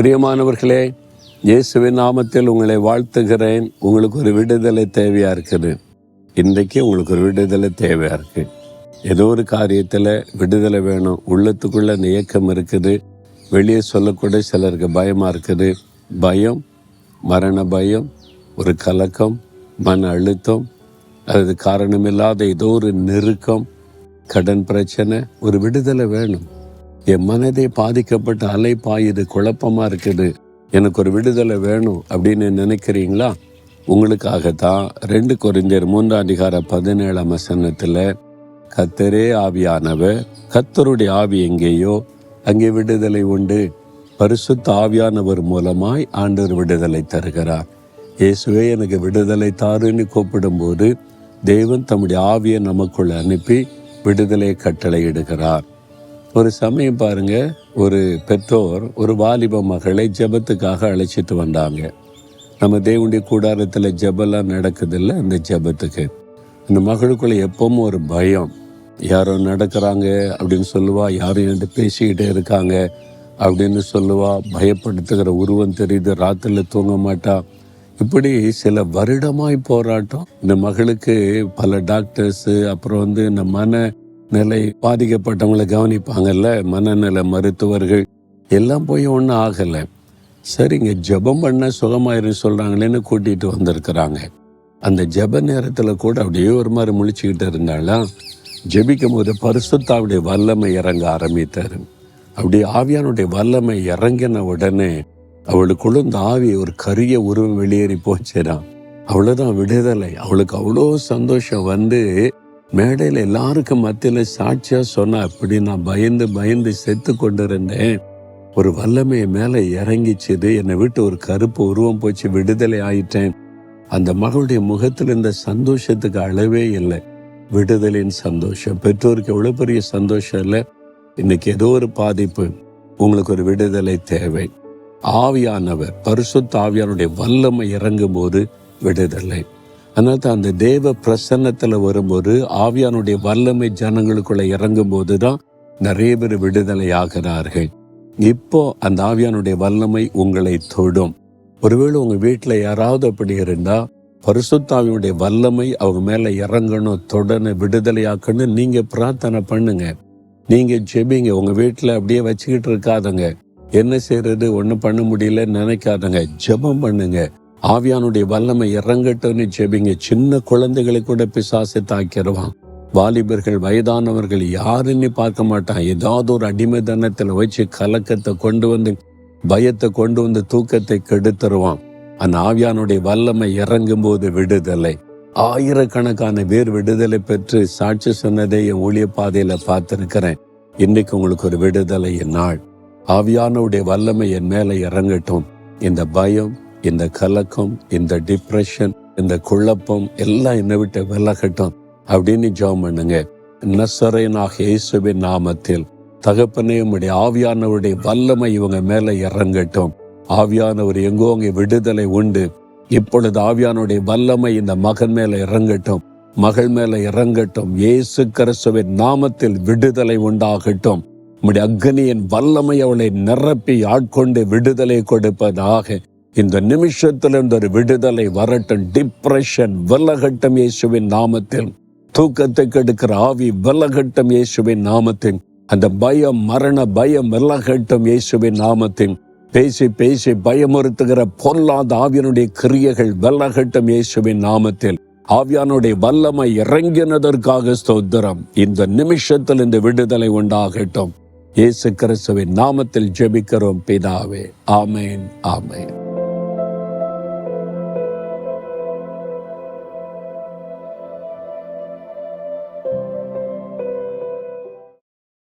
பிரியமானவர்களே, இயேசுவின் நாமத்தில் உங்களை வாழ்த்துகிறேன். உங்களுக்கு ஒரு விடுதலை தேவையா இருக்குது. இன்றைக்கு உங்களுக்கு ஒரு விடுதலை தேவையா இருக்கு. ஏதோ ஒரு காரியத்தில் விடுதலை வேணும். உள்ளத்துக்குள்ள அந்த இயக்கம் இருக்குது. வெளியே சொல்லக்கூட சிலருக்கு பயமாக இருக்குது. பயம், மரண பயம், ஒரு கலக்கம், மன அழுத்தம், அது காரணமில்லாத ஏதோ ஒரு நெருக்கம், கடன் பிரச்சனை, ஒரு விடுதலை வேணும். என் மனதை பாதிக்கப்பட்ட அலை பாயுது, குழப்பமாக இருக்குது, எனக்கு ஒரு விடுதலை வேணும் அப்படின்னு நினைக்கிறீங்களா? உங்களுக்காகத்தான் 2 கொரிந்தியர் 3:17 கர்த்தரே ஆவியானவர், கர்த்தருடைய ஆவி எங்கேயோ அங்கே விடுதலை உண்டு. பரிசுத்த ஆவியானவர் மூலமாய் ஆண்டவர் விடுதலை தருகிறார். இயேசுவே எனக்கு விடுதலை தாருன்னு கூப்பிடும்போது தேவன் தம்முடைய ஆவியை நமக்குள்ள அனுப்பி விடுதலை கட்டளையிடுகிறார். ஒரு சமயம் பாருங்க, ஒரு பெற்றோர் ஒரு வாலிப மகளை ஜெபத்துக்காக அழைச்சிட்டு வந்தாங்க. நம்ம தேவனுடைய கூடாரத்தில் ஜெபெல்லாம் நடக்குதில்ல, அந்த ஜெபத்துக்கு அந்த மகளுக்குள்ள எப்பவும் ஒரு பயம். யாரோ நடக்கிறாங்க அப்படின்னு சொல்லுவா, யாரும் என்கிட்ட பேசிக்கிட்டே இருக்காங்க அப்படின்னு சொல்லுவா, பயப்படுத்துகிற உருவம் தெரியுது, ராத்திரில தூங்க மாட்டா. இப்படி சில வருடமாய் போராட்டம். இந்த மகளுக்கு பல டாக்டர்ஸு, அப்புறம் இந்த மனநிலை பாதிக்கப்பட்டவங்களை கவனிப்பாங்கல்ல, மனநல மருத்துவர்கள் எல்லாம் போய் ஒன்றும் ஆகலை. சரிங்க, ஜெபம் பண்ண சுகமாயிரு சொல்கிறாங்களேன்னு கூட்டிகிட்டு வந்திருக்கிறாங்க. அந்த ஜெப நேரத்தில் கூட அப்படியே ஒரு மாதிரி முழிச்சுக்கிட்டு இருந்தாலும் ஜெபிக்கும் போது பரிசுத்தாவுடைய வல்லமை இறங்க ஆரம்பித்தார். அப்படி ஆவியானுடைய வல்லமை இறங்கின உடனே அவளுக்குள்ள இந்த ஆவி ஒரு கரிய உருவம் வெளியேறி போச்சுதான். அவ்வளோதான் விடுதலை. அவளுக்கு அவ்வளோ சந்தோஷம். மேடையில் எல்லாருக்கும் மத்தியில் சாட்சியாக சொன்னா, அப்படி நான் பயந்து செத்து கொண்டு இருந்தேன், ஒரு வல்லமையை மேலே இறங்கிச்சுது, என்னை விட்டு ஒரு கருப்பு உருவம் போச்சு, விடுதலை ஆயிட்டேன். அந்த மகளுடைய முகத்தில் இந்த சந்தோஷத்துக்கு அளவே இல்லை. விடுதலின் சந்தோஷம். பெற்றோருக்கு எவ்வளோ பெரிய சந்தோஷம் இல்லை. இன்னைக்கு ஏதோ ஒரு பாதிப்பு, உங்களுக்கு ஒரு விடுதலை தேவை. ஆவியானவர், பரிசுத்த ஆவியானுடைய வல்லமை இறங்கும் போது விடுதலை. அதனால தான் அந்த தேவ பிரசன்னத்தில் வரும்போது ஆவியானுடைய வல்லமை ஜனங்களுக்குள்ள இறங்கும் போது தான் நிறைய பேர் விடுதலை ஆகிறார்கள். இப்போ அந்த ஆவியானுடைய வல்லமை உங்களை தொடும். ஒருவேளை உங்கள் வீட்டில் யாராவது அப்படி இருந்தால் பரிசுத்த ஆவியானுடைய வல்லமை அவங்க மேலே இறங்கணும், தொடணும், விடுதலையாக்கணும். நீங்கள் பிரார்த்தனை பண்ணுங்க, நீங்கள் ஜெபிங்க. உங்கள் வீட்டில் அப்படியே வச்சுக்கிட்டு இருக்காதங்க. என்ன செய்யறது, ஒன்றும் பண்ண முடியல நினைக்காதங்க, ஜெபம் பண்ணுங்க. ஆவியானுடைய வல்லமை இறங்கட்டும்னு ஜெபிங்க. சின்ன குழந்தைகளை கூட பிசாசு தாக்கிடுவான். வாலிபர்கள், வயதானவர்கள் யாருன்னு பார்க்க மாட்டான். ஏதாவது ஒரு அடிமைத்தனத்தில் வச்சு கலக்கத்தை கொண்டு வந்து, பயத்தை கொண்டு வந்து தூக்கத்தை கெடுத்துருவான். அந்த ஆவியானுடைய வல்லமை இறங்கும் போது விடுதலை. ஆயிரக்கணக்கான பேர் விடுதலை பெற்று சாட்சி சொன்னதை என் ஊழிய பாதையில பார்த்திருக்கிறேன். இன்னைக்கு உங்களுக்கு ஒரு விடுதலை நாள். ஆவியானுடைய வல்லமை என் மேலே இறங்கட்டும். இந்த பயம், இந்த கலக்கம், இந்த டிப்ரெஷன், இந்த குழப்பம் எல்லாம் என்னை விட்டு விலகட்டும் அப்படின்னு ஜெபம் பண்ணுங்க. நசரேயனாகிய இயேசுவின் நாமத்தில் தகப்பனே, உம்முடைய ஆவியானவருடைய வல்லமை இவங்க மேலே இறங்கட்டும். ஆவியானவர் எங்கோ அங்கே விடுதலை உண்டு. இப்பொழுது ஆவியானுடைய வல்லமை இந்த மகன் மேலே இறங்கட்டும், மகள் மேலே இறங்கட்டும். இயேசு கிறிஸ்துவின் நாமத்தில் விடுதலை உண்டாகட்டும். உம்முடைய அக்னியின் வல்லமை அவளை நிரப்பி ஆட்கொண்டு விடுதலை கொடுப்பதாக. இந்த நிமிஷத்தில் இந்த ஒரு விடுதலை வரட்டும். டிப்ரெஷன் விலகட்டும் இயேசுவின் நாமத்தில். தூக்கத்தை கெடுக்கிற ஆவி விலகட்டும் இயேசுவின் நாமத்தில். அந்த பயம், மரண பயம் விலகட்டும் இயேசுவின் நாமத்தில். பேசி பயமுறுத்துகிற பொல்லாத ஆவியனுடைய கிரியைகள் விலகட்டும் இயேசுவின் நாமத்தில். ஆவியானுடைய வல்லமை இறங்கினதற்காக ஸ்தோத்திரம். இந்த நிமிஷத்தில் இந்த விடுதலை உண்டாகட்டும். இயேசு கிறிஸ்துவின் நாமத்தில் ஜெபிக்கிறோம் பிதாவே. ஆமேன், ஆமேன்.